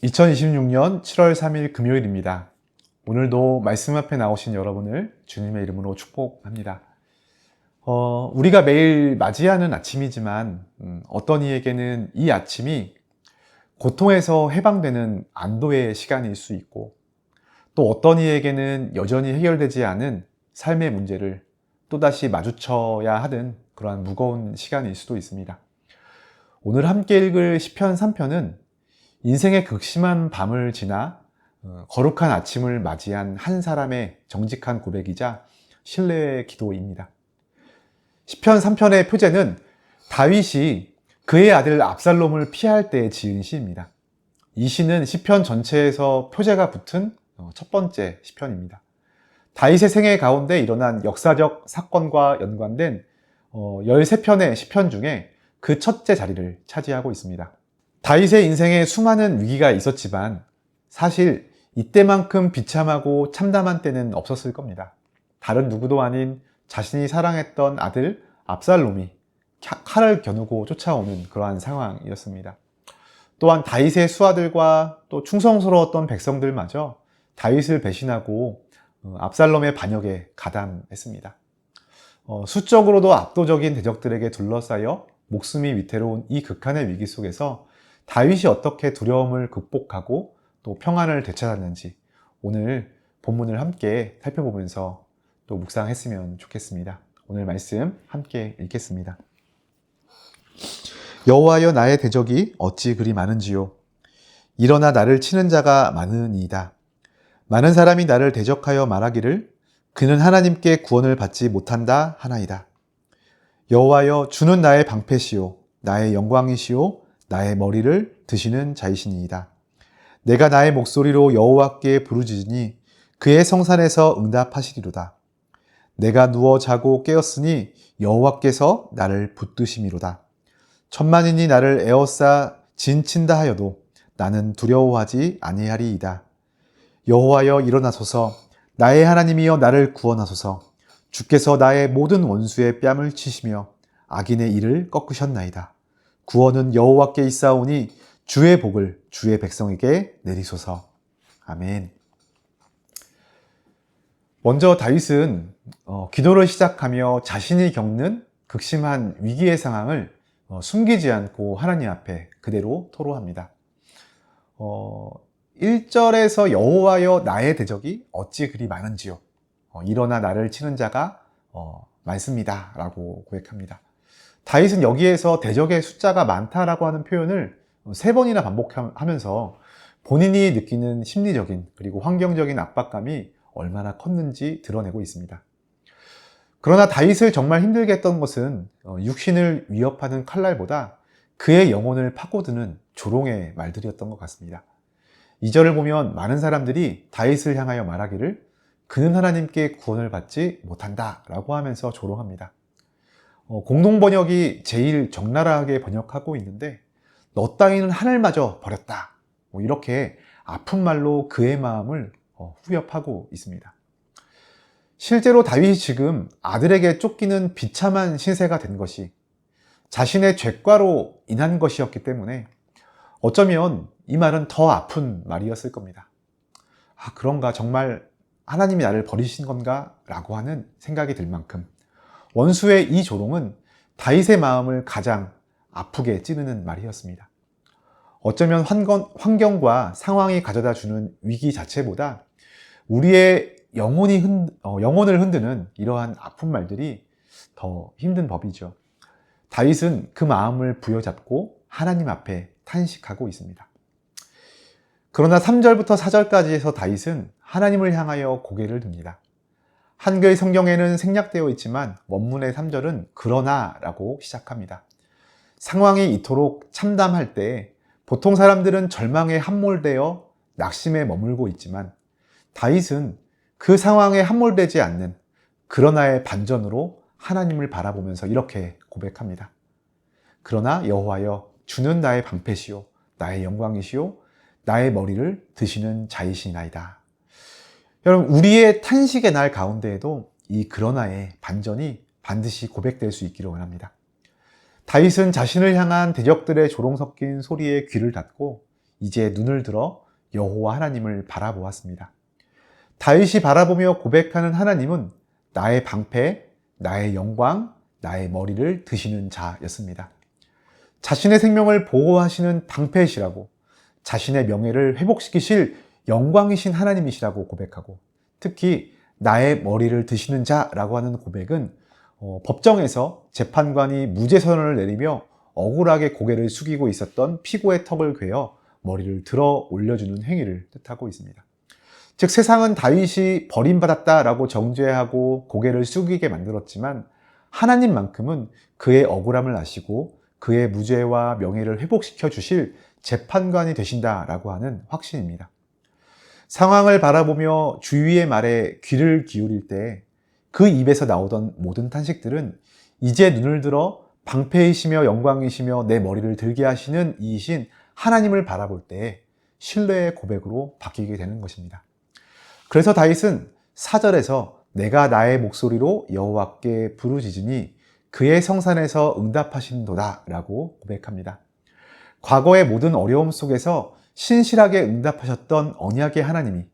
2026년 7월 3일 금요일입니다. 오늘도 말씀 앞에 나오신 여러분을 주님의 이름으로 축복합니다. 우리가 매일 맞이하는 아침이지만 어떤 이에게는 이 아침이 고통에서 해방되는 안도의 시간일 수 있고, 또 어떤 이에게는 여전히 해결되지 않은 삶의 문제를 또다시 마주쳐야 하는 그러한 무거운 시간일 수도 있습니다. 오늘 함께 읽을 시편 3편은 인생의 극심한 밤을 지나 거룩한 아침을 맞이한 한 사람의 정직한 고백이자 신뢰의 기도입니다. 시편 3편의 표제는 다윗이 그의 아들 압살롬을 피할 때 지은 시입니다. 이 시는 시편 전체에서 표제가 붙은 첫 번째 시편입니다. 다윗의 생애 가운데 일어난 역사적 사건과 연관된 13편의 시편 중에 그 첫째 자리를 차지하고 있습니다. 다윗의 인생에 수많은 위기가 있었지만 사실 이때만큼 비참하고 참담한 때는 없었을 겁니다. 다른 누구도 아닌 자신이 사랑했던 아들 압살롬이 칼을 겨누고 쫓아오는 그러한 상황이었습니다. 또한 다윗의 수하들과 또 충성스러웠던 백성들마저 다윗을 배신하고 압살롬의 반역에 가담했습니다. 수적으로도 압도적인 대적들에게 둘러싸여 목숨이 위태로운 이 극한의 위기 속에서 다윗이 어떻게 두려움을 극복하고 또 평안을 되찾았는지 오늘 본문을 함께 살펴보면서 또 묵상했으면 좋겠습니다. 오늘 말씀 함께 읽겠습니다. 여호와여, 나의 대적이 어찌 그리 많은지요. 일어나 나를 치는 자가 많으니이다. 많은 사람이 나를 대적하여 말하기를 그는 하나님께 구원을 받지 못한다 하나이다. 여호와여, 주는 나의 방패시요 나의 영광이시요 나의 머리를 드시는 자이시니이다. 내가 나의 목소리로 여호와께 부르짖으니 그의 성산에서 응답하시리로다. 내가 누워 자고 깨었으니 여호와께서 나를 붙드심이로다. 천만인이 나를 에워싸 진친다 하여도 나는 두려워하지 아니하리이다. 여호와여, 일어나소서. 나의 하나님이여, 나를 구원하소서. 주께서 나의 모든 원수의 뺨을 치시며 악인의 이를 꺾으셨나이다. 구원은 여호와께 있사오니 주의 복을 주의 백성에게 내리소서. 아멘. 먼저 다윗은 기도를 시작하며 자신이 겪는 극심한 위기의 상황을 숨기지 않고 하나님 앞에 그대로 토로합니다. 1절에서 여호와여, 나의 대적이 어찌 그리 많은지요. 일어나 나를 치는 자가 많습니다 라고 고백합니다. 다윗은 여기에서 대적의 숫자가 많다라고 하는 표현을 3번이나 반복하면서 본인이 느끼는 심리적인 그리고 환경적인 압박감이 얼마나 컸는지 드러내고 있습니다. 그러나 다윗을 정말 힘들게 했던 것은 육신을 위협하는 칼날보다 그의 영혼을 파고드는 조롱의 말들이었던 것 같습니다. 2절을 보면 많은 사람들이 다윗을 향하여 말하기를 그는 하나님께 구원을 받지 못한다 라고 하면서 조롱합니다. 공동번역이 제일 적나라하게 번역하고 있는데 너 따위는 하늘마저 버렸다, 이렇게 아픈 말로 그의 마음을 후벼파고 있습니다. 실제로 다윗이 지금 아들에게 쫓기는 비참한 신세가 된 것이 자신의 죄과로 인한 것이었기 때문에 어쩌면 이 말은 더 아픈 말이었을 겁니다. 그런가, 정말 하나님이 나를 버리신 건가? 라고 하는 생각이 들 만큼 원수의 이 조롱은 다윗의 마음을 가장 아프게 찌르는 말이었습니다. 어쩌면 환경과 상황이 가져다 주는 위기 자체보다 우리의 영혼을 흔드는 이러한 아픈 말들이 더 힘든 법이죠. 다윗은 그 마음을 부여잡고 하나님 앞에 탄식하고 있습니다. 그러나 3절부터 4절까지에서 다윗은 하나님을 향하여 고개를 듭니다. 한글 성경에는 생략되어 있지만 원문의 3절은 그러나 라고 시작합니다. 상황이 이토록 참담할 때 보통 사람들은 절망에 함몰되어 낙심에 머물고 있지만 다윗은 그 상황에 함몰되지 않는 그러나의 반전으로 하나님을 바라보면서 이렇게 고백합니다. 그러나 여호와여, 주는 나의 방패시요 나의 영광이시요 나의 머리를 드시는 자이시나이다. 여러분, 우리의 탄식의 날 가운데에도 이 그러나의 반전이 반드시 고백될 수 있기를 원합니다. 다윗은 자신을 향한 대적들의 조롱 섞인 소리에 귀를 닫고 이제 눈을 들어 여호와 하나님을 바라보았습니다. 다윗이 바라보며 고백하는 하나님은 나의 방패, 나의 영광, 나의 머리를 드시는 자였습니다. 자신의 생명을 보호하시는 방패이시라고, 자신의 명예를 회복시키실 영광이신 하나님이시라고 고백하고, 특히 나의 머리를 드시는 자라고 하는 고백은 법정에서 재판관이 무죄 선언을 내리며 억울하게 고개를 숙이고 있었던 피고의 턱을 괴어 머리를 들어 올려주는 행위를 뜻하고 있습니다. 즉 세상은 다윗이 버림받았다라고 정죄하고 고개를 숙이게 만들었지만 하나님만큼은 그의 억울함을 아시고 그의 무죄와 명예를 회복시켜 주실 재판관이 되신다라고 하는 확신입니다. 상황을 바라보며 주위의 말에 귀를 기울일 때 그 입에서 나오던 모든 탄식들은 이제 눈을 들어 방패이시며 영광이시며 내 머리를 들게 하시는 이이신 하나님을 바라볼 때 신뢰의 고백으로 바뀌게 되는 것입니다. 그래서 다윗은 4절에서 내가 나의 목소리로 여호와께 부르짖으니 그의 성산에서 응답하신도다 라고 고백합니다. 과거의 모든 어려움 속에서 신실하게 응답하셨던 언약의 하나님이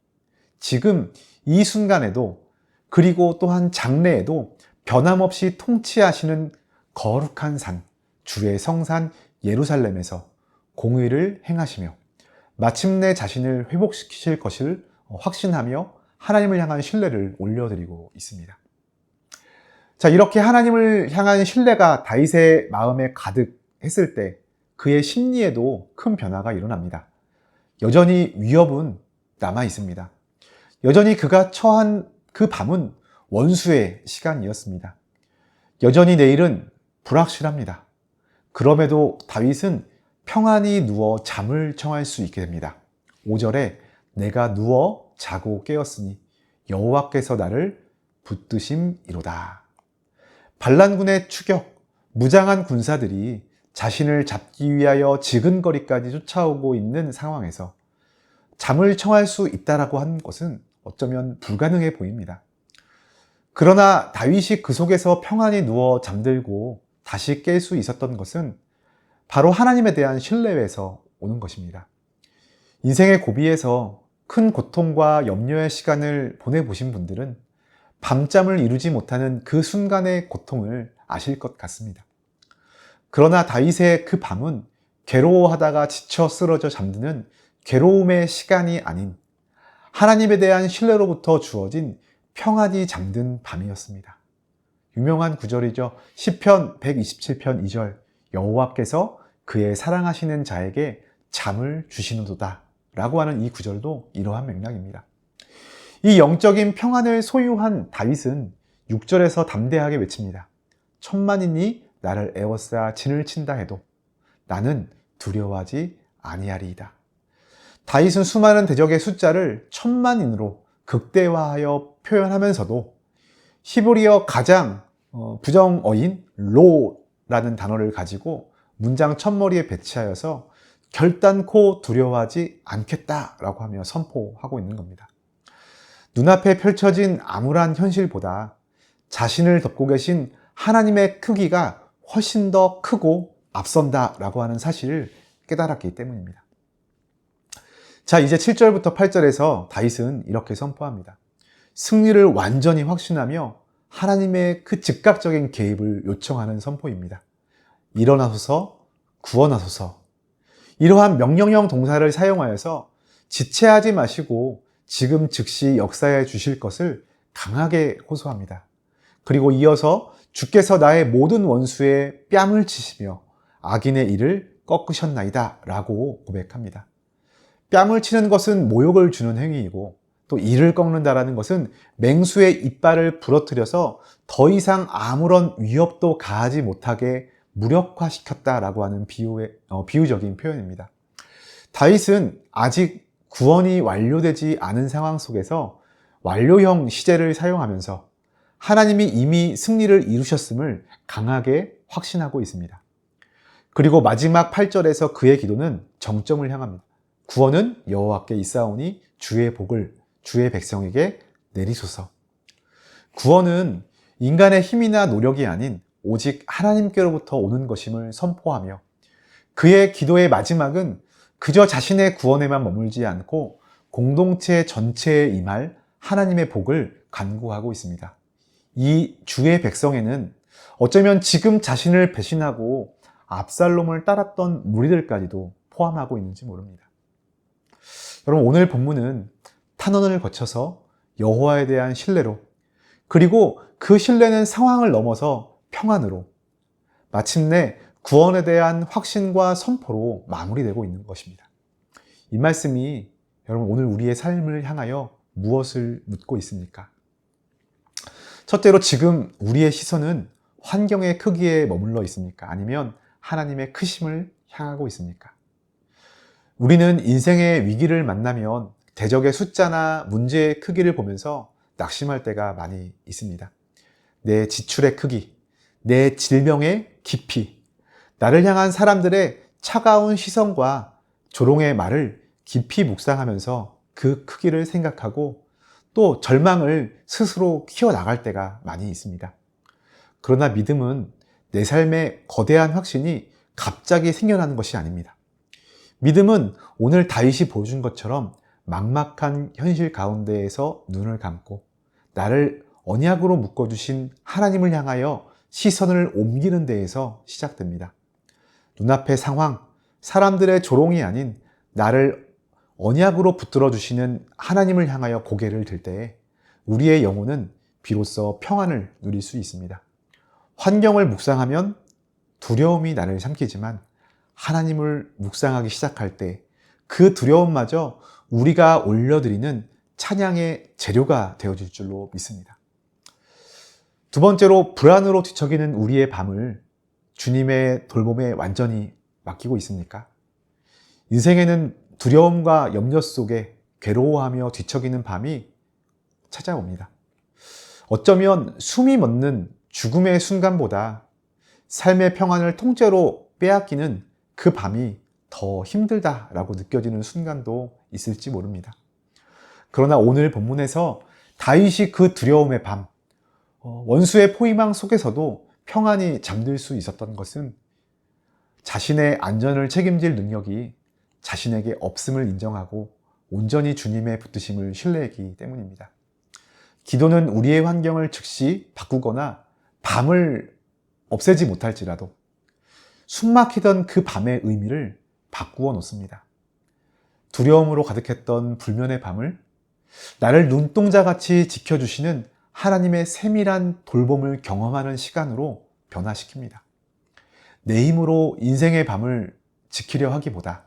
지금 이 순간에도 그리고 또한 장래에도 변함없이 통치하시는 거룩한 산, 주의 성산 예루살렘에서 공의를 행하시며 마침내 자신을 회복시키실 것을 확신하며 하나님을 향한 신뢰를 올려드리고 있습니다. 자, 이렇게 하나님을 향한 신뢰가 다윗의 마음에 가득했을 때 그의 심리에도 큰 변화가 일어납니다. 여전히 위협은 남아 있습니다. 여전히 그가 처한 그 밤은 원수의 시간이었습니다. 여전히 내일은 불확실합니다. 그럼에도 다윗은 평안히 누워 잠을 청할 수 있게 됩니다. 5절에 내가 누워 자고 깨었으니 여호와께서 나를 붙드심이로다. 반란군의 추격, 무장한 군사들이 자신을 잡기 위하여 지근거리까지 쫓아오고 있는 상황에서 잠을 청할 수 있다라고 하는 것은 어쩌면 불가능해 보입니다. 그러나 다윗이 그 속에서 평안히 누워 잠들고 다시 깰 수 있었던 것은 바로 하나님에 대한 신뢰에서 오는 것입니다. 인생의 고비에서 큰 고통과 염려의 시간을 보내보신 분들은 밤잠을 이루지 못하는 그 순간의 고통을 아실 것 같습니다. 그러나 다윗의 그 밤은 괴로워하다가 지쳐 쓰러져 잠드는 괴로움의 시간이 아닌 하나님에 대한 신뢰로부터 주어진 평안히 잠든 밤이었습니다. 유명한 구절이죠. 시편 127편 2절 여호와께서 그의 사랑하시는 자에게 잠을 주시는도다 라고 하는 이 구절도 이러한 맥락입니다. 이 영적인 평안을 소유한 다윗은 6절에서 담대하게 외칩니다. 천만인이 나를 에워싸 진을 친다 해도 나는 두려워하지 아니하리이다. 다윗은 수많은 대적의 숫자를 천만인으로 극대화하여 표현하면서도 히브리어 가장 부정어인 로라는 단어를 가지고 문장 첫머리에 배치하여서 결단코 두려워하지 않겠다라고 하며 선포하고 있는 겁니다. 눈앞에 펼쳐진 암울한 현실보다 자신을 덮고 계신 하나님의 크기가 훨씬 더 크고 앞선다라고 하는 사실을 깨달았기 때문입니다. 자, 이제 7절부터 8절에서 다윗은 이렇게 선포합니다. 승리를 완전히 확신하며 하나님의 그 즉각적인 개입을 요청하는 선포입니다. 일어나소서, 구원하소서. 이러한 명령형 동사를 사용하여서 지체하지 마시고 지금 즉시 역사해 주실 것을 강하게 호소합니다. 그리고 이어서 주께서 나의 모든 원수의 뺨을 치시며 악인의 일을 꺾으셨나이다 라고 고백합니다. 뺨을 치는 것은 모욕을 주는 행위이고 또 이를 꺾는다라는 것은 맹수의 이빨을 부러뜨려서 더 이상 아무런 위협도 가하지 못하게 무력화시켰다라고 하는 비유적인 표현입니다. 다윗은 아직 구원이 완료되지 않은 상황 속에서 완료형 시제를 사용하면서 하나님이 이미 승리를 이루셨음을 강하게 확신하고 있습니다. 그리고 마지막 8절에서 그의 기도는 정점을 향합니다. 구원은 여호와께 있사오니 주의 복을 주의 백성에게 내리소서. 구원은 인간의 힘이나 노력이 아닌 오직 하나님께로부터 오는 것임을 선포하며 그의 기도의 마지막은 그저 자신의 구원에만 머물지 않고 공동체 전체에 임할 하나님의 복을 간구하고 있습니다. 이 주의 백성에는 어쩌면 지금 자신을 배신하고 압살롬을 따랐던 무리들까지도 포함하고 있는지 모릅니다. 여러분, 오늘 본문은 탄원을 거쳐서 여호와에 대한 신뢰로, 그리고 그 신뢰는 상황을 넘어서 평안으로, 마침내 구원에 대한 확신과 선포로 마무리되고 있는 것입니다. 이 말씀이 여러분 오늘 우리의 삶을 향하여 무엇을 묻고 있습니까? 첫째로, 지금 우리의 시선은 환경의 크기에 머물러 있습니까? 아니면 하나님의 크심을 향하고 있습니까? 우리는 인생의 위기를 만나면 대적의 숫자나 문제의 크기를 보면서 낙심할 때가 많이 있습니다. 내 지출의 크기, 내 질병의 깊이, 나를 향한 사람들의 차가운 시선과 조롱의 말을 깊이 묵상하면서 그 크기를 생각하고 또 절망을 스스로 키워나갈 때가 많이 있습니다. 그러나 믿음은 내 삶에 거대한 확신이 갑자기 생겨나는 것이 아닙니다. 믿음은 오늘 다윗이 보여준 것처럼 막막한 현실 가운데에서 눈을 감고 나를 언약으로 묶어주신 하나님을 향하여 시선을 옮기는 데에서 시작됩니다. 눈앞의 상황, 사람들의 조롱이 아닌 나를 언약으로 붙들어 주시는 하나님을 향하여 고개를 들 때에 우리의 영혼은 비로소 평안을 누릴 수 있습니다. 환경을 묵상하면 두려움이 나를 삼키지만 하나님을 묵상하기 시작할 때 그 두려움마저 우리가 올려드리는 찬양의 재료가 되어질 줄로 믿습니다. 두 번째로, 불안으로 뒤척이는 우리의 밤을 주님의 돌봄에 완전히 맡기고 있습니까? 인생에는 두려움과 염려 속에 괴로워하며 뒤척이는 밤이 찾아옵니다. 어쩌면 숨이 멎는 죽음의 순간보다 삶의 평안을 통째로 빼앗기는 그 밤이 더 힘들다라고 느껴지는 순간도 있을지 모릅니다. 그러나 오늘 본문에서 다윗이 그 두려움의 밤, 원수의 포위망 속에서도 평안히 잠들 수 있었던 것은 자신의 안전을 책임질 능력이 자신에게 없음을 인정하고 온전히 주님의 붙드심을 신뢰했기 때문입니다. 기도는 우리의 환경을 즉시 바꾸거나 밤을 없애지 못할지라도 숨막히던 그 밤의 의미를 바꾸어 놓습니다. 두려움으로 가득했던 불면의 밤을 나를 눈동자같이 지켜주시는 하나님의 세밀한 돌봄을 경험하는 시간으로 변화시킵니다. 내 힘으로 인생의 밤을 지키려 하기보다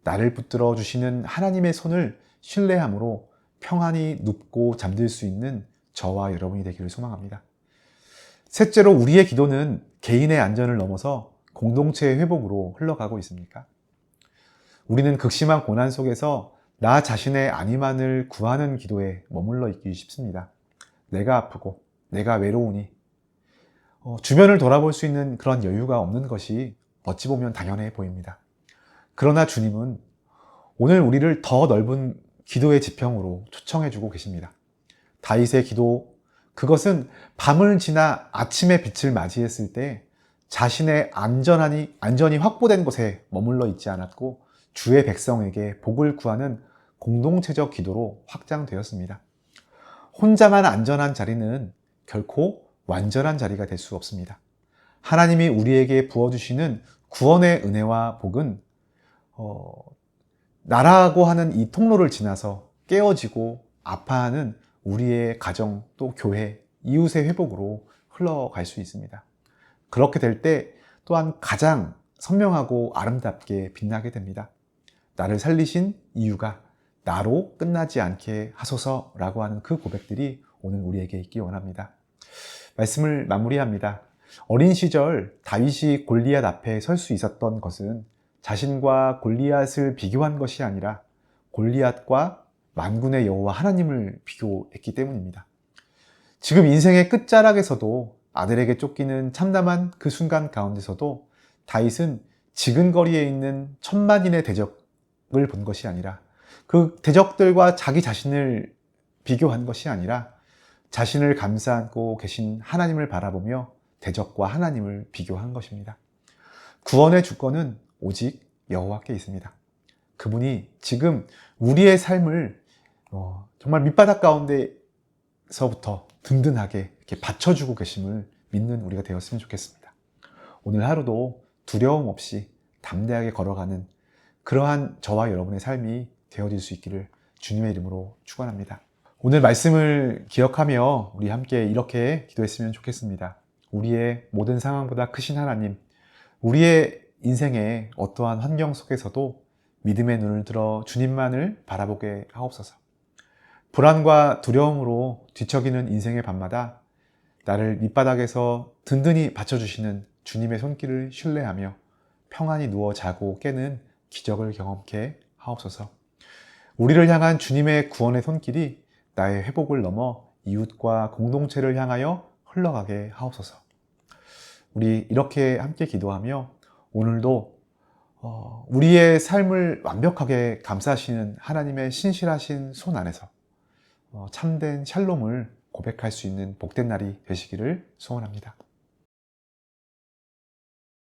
나를 붙들어 주시는 하나님의 손을 신뢰함으로 평안히 눕고 잠들 수 있는 저와 여러분이 되기를 소망합니다. 셋째로, 우리의 기도는 개인의 안전을 넘어서 공동체의 회복으로 흘러가고 있습니까? 우리는 극심한 고난 속에서 나 자신의 안위만을 구하는 기도에 머물러 있기 쉽습니다. 내가 아프고 내가 외로우니 주변을 돌아볼 수 있는 그런 여유가 없는 것이 어찌 보면 당연해 보입니다. 그러나 주님은 오늘 우리를 더 넓은 기도의 지평으로 초청해주고 계십니다. 다윗의 기도, 그것은 밤을 지나 아침의 빛을 맞이했을 때 자신의 안전이 확보된 곳에 머물러 있지 않았고 주의 백성에게 복을 구하는 공동체적 기도로 확장되었습니다. 혼자만 안전한 자리는 결코 완전한 자리가 될 수 없습니다. 하나님이 우리에게 부어주시는 구원의 은혜와 복은 나라고 하는 이 통로를 지나서 깨어지고 아파하는 우리의 가정, 또 교회, 이웃의 회복으로 흘러갈 수 있습니다. 그렇게 될 때 또한 가장 선명하고 아름답게 빛나게 됩니다. 나를 살리신 이유가 나로 끝나지 않게 하소서라고 하는 그 고백들이 오늘 우리에게 있기 원합니다. 말씀을 마무리합니다. 어린 시절 다윗이 골리앗 앞에 설 수 있었던 것은 자신과 골리앗을 비교한 것이 아니라 골리앗과 만군의 여호와 하나님을 비교했기 때문입니다. 지금 인생의 끝자락에서도 아들에게 쫓기는 참담한 그 순간 가운데서도 다윗은 지근거리에 있는 천만인의 대적을 본 것이 아니라 그 대적들과 자기 자신을 비교한 것이 아니라 자신을 감싸고 계신 하나님을 바라보며 대적과 하나님을 비교한 것입니다. 구원의 주권은 오직 여호와께 있습니다. 그분이 지금 우리의 삶을 정말 밑바닥 가운데서부터 든든하게 이렇게 받쳐주고 계심을 믿는 우리가 되었으면 좋겠습니다. 오늘 하루도 두려움 없이 담대하게 걸어가는 그러한 저와 여러분의 삶이 되어질 수 있기를 주님의 이름으로 축원합니다. 오늘 말씀을 기억하며 우리 함께 이렇게 기도했으면 좋겠습니다. 우리의 모든 상황보다 크신 하나님, 우리의 인생의 어떠한 환경 속에서도 믿음의 눈을 들어 주님만을 바라보게 하옵소서. 불안과 두려움으로 뒤척이는 인생의 밤마다 나를 밑바닥에서 든든히 받쳐주시는 주님의 손길을 신뢰하며 평안히 누워 자고 깨는 기적을 경험케 하옵소서. 우리를 향한 주님의 구원의 손길이 나의 회복을 넘어 이웃과 공동체를 향하여 흘러가게 하옵소서. 우리 이렇게 함께 기도하며 오늘도 우리의 삶을 완벽하게 감싸시는 하나님의 신실하신 손 안에서 참된 샬롬을 고백할 수 있는 복된 날이 되시기를 소원합니다.